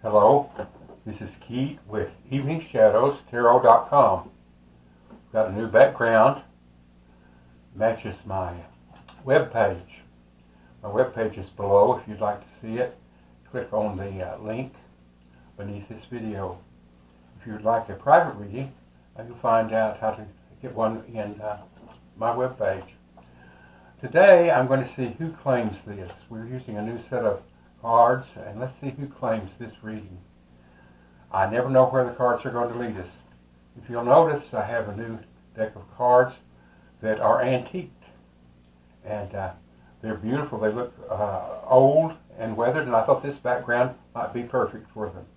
Hello, this is Keith with EveningShadowsTarot.com. Got a new background, matches my web page. My web page is below if you'd like to see it. Click on the link beneath this video. If you'd like a private reading, you'll find out how to get one in my web page. Today I'm going to see who claims this. We're using a new set of cards, and let's see who claims this reading. I never know where the cards are going to lead us. If you'll notice, I have a new deck of cards that are antiqued, and they're beautiful. They look old and weathered, and I thought this background might be perfect for them.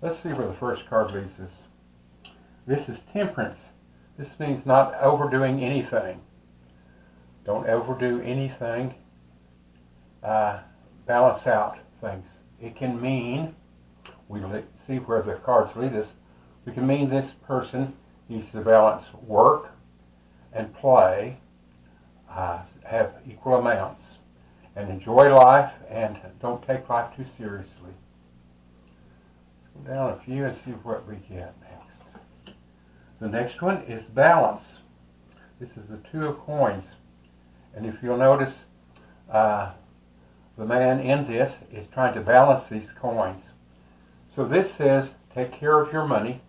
Let's see where the first card leads us. This is Temperance. This means not overdoing anything. Don't overdo anything. Balance out things. It can mean, we'll see where the cards lead us, we can mean this person needs to balance work and play, have equal amounts, and enjoy life and don't take life too seriously. Let's go down a few and see what we get next. The next one is balance. This is the Two of Coins, and if you'll notice, the man in this is trying to balance these coins. So this says, take care of your money,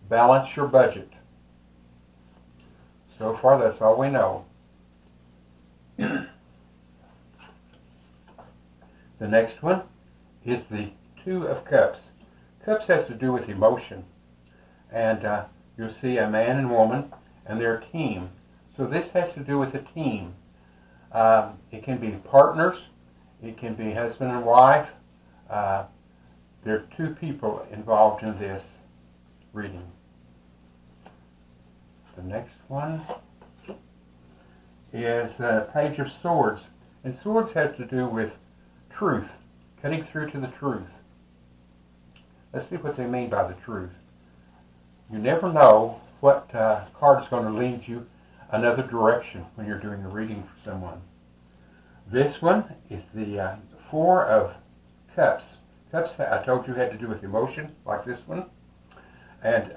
balance your budget. So far, that's all we know. The next one is the Two of Cups. Cups has to do with emotion. And you'll see a man and woman, and they're a team. So this has to do with a team. It can be partners. It can be husband and wife. There are two people involved in this reading. The next one is the Page of Swords. And swords have to do with truth, cutting through to the truth. Let's see what they mean by the truth. You never know what card is going to lead you another direction when you're doing a reading for someone. This one is the Four of Cups. Cups, I told you, had to do with emotion, like this one. And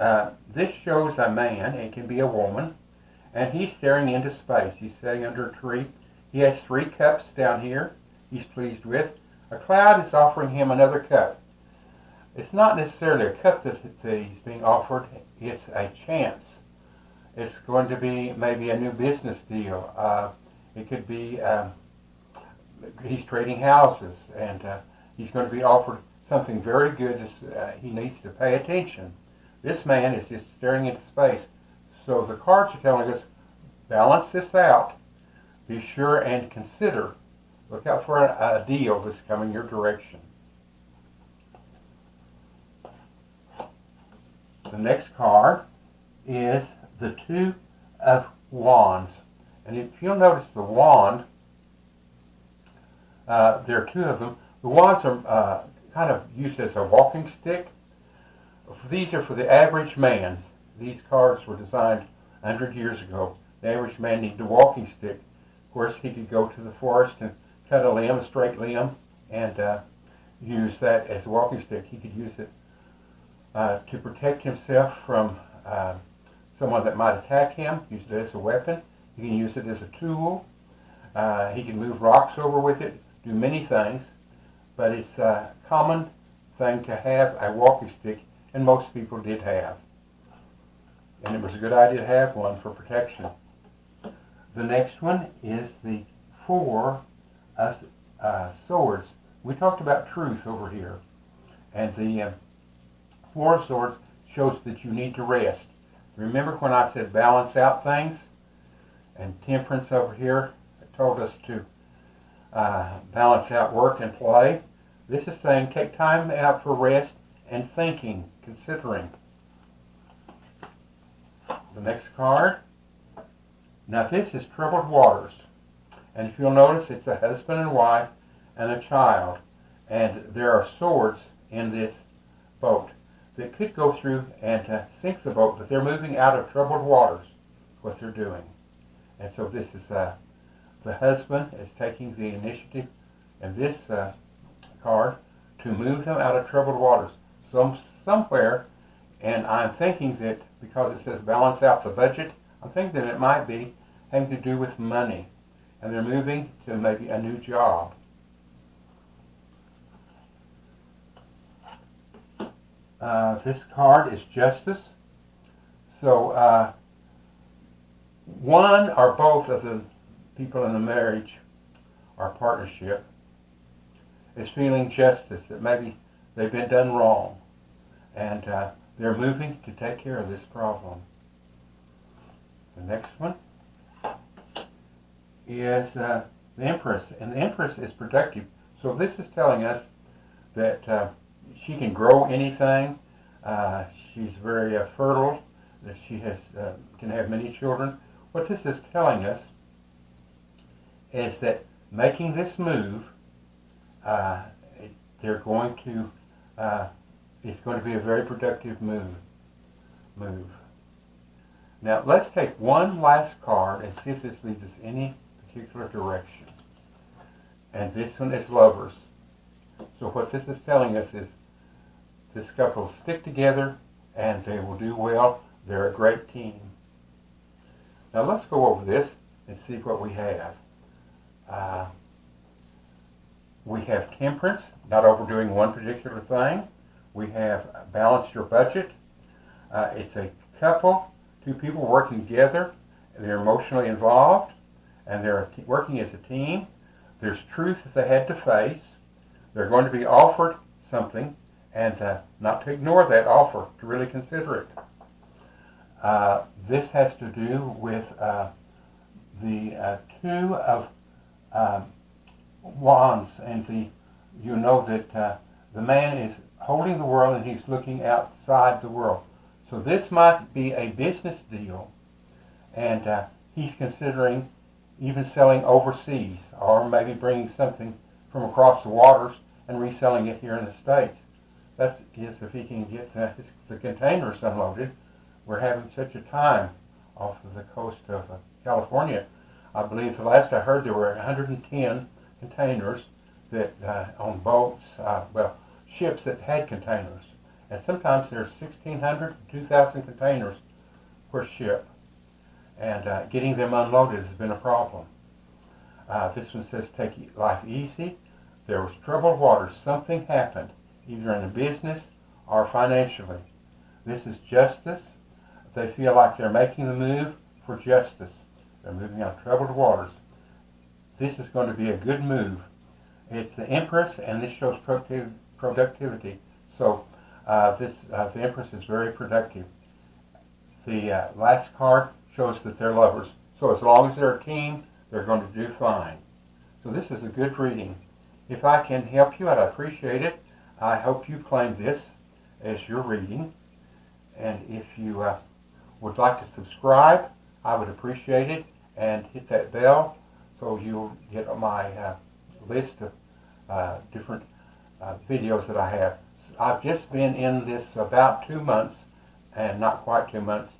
this shows a man, it can be a woman, and he's staring into space. He's sitting under a tree. He has 3 cups down here he's pleased with. A cloud is offering him another cup. It's not necessarily a cup that he's being offered, it's a chance. It's going to be maybe a new business deal. It could be he's trading houses, and he's going to be offered something very good. He needs to pay attention. This man is just staring into space. So the cards are telling us, balance this out. Be sure and consider. Look out for a deal that's coming your direction. The next card is the Two of Wands. And if you'll notice the wand, there are 2 of them. The wands are kind of used as a walking stick. These are for the average man. These cards were designed 100 years ago. The average man needed a walking stick. Of course, he could go to the forest and cut a limb, a straight limb, and use that as a walking stick. He could use it to protect himself from someone that might attack him, use it as a weapon. He can use it as a tool. He can move rocks over with it, do many things, but it's a common thing to have a walking stick, and most people did have. And it was a good idea to have one for protection. The next one is the Four of Swords. We talked about truth over here, and the Four of Swords shows that you need to rest. Remember when I said balance out things? And Temperance over here told us to balance out work and play. This is saying take time out for rest and thinking, considering. The next card. Now this is Troubled Waters. And if you'll notice, it's a husband and wife and a child. And there are swords in this boat that could go through and sink the boat, but they're moving out of troubled waters, what they're doing. And so this is the husband is taking the initiative, and this card to move them out of troubled waters. Somewhere, and I'm thinking that because it says balance out the budget, I'm thinking that it might be having to do with money. And they're moving to maybe a new job. This card is justice. So one or both of the people in the marriage or partnership is feeling justice, that maybe they've been done wrong, and they're moving to take care of this problem. The next one is the Empress, and the Empress is productive. So this is telling us that she can grow anything. She's very fertile. That she can have many children. What this is telling us is that making this move, they're going to. It's going to be a very productive move. Now let's take one last card and see if this leads us any particular direction. And this one is Lovers. So what this is telling us is this couple will stick together and they will do well. They're a great team. Now let's go over this and see what we have. We have Temperance, not overdoing one particular thing. We have Balance Your Budget. It's a couple, two people working together. They're emotionally involved, and they're working as a team. There's truth that they had to face. They're going to be offered something, and not to ignore that offer, to really consider it. This has to do with the two of wands, and you know that the man is holding the world and he's looking outside the world. So this might be a business deal, and he's considering even selling overseas, or maybe bringing something from across the waters and reselling it here in the States. That's if he can get the containers unloaded. We're having such a time off of the coast of California. I believe the last I heard there were 110 containers that on boats, ships that had containers. And sometimes there's 1,600 to 2,000 containers per ship. And getting them unloaded has been a problem. This one says, take life easy. There was troubled waters. Something happened, either in a business or financially. This is justice. They feel like they're making the move for justice. They're moving out of troubled waters. This is going to be a good move. It's the Empress, and this shows productivity. So the Empress is very productive. The last card shows that they're lovers. So as long as they're a team, they're going to do fine. So this is a good reading. If I can help you out, I appreciate it. I hope you claim this as your reading. And if you would like to subscribe, I would appreciate it. And hit that bell so you'll get my list of different videos that I have. I've just been in this about 2 months, and not quite 2 months,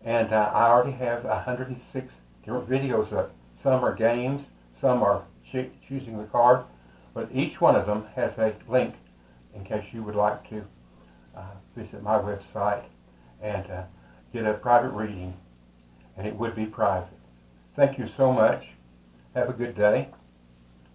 and I already have 106 different videos up. Some are games, some are choosing the card, but each one of them has a link in case you would like to visit my website and get a private reading, and it would be private. Thank you so much. Have a good day.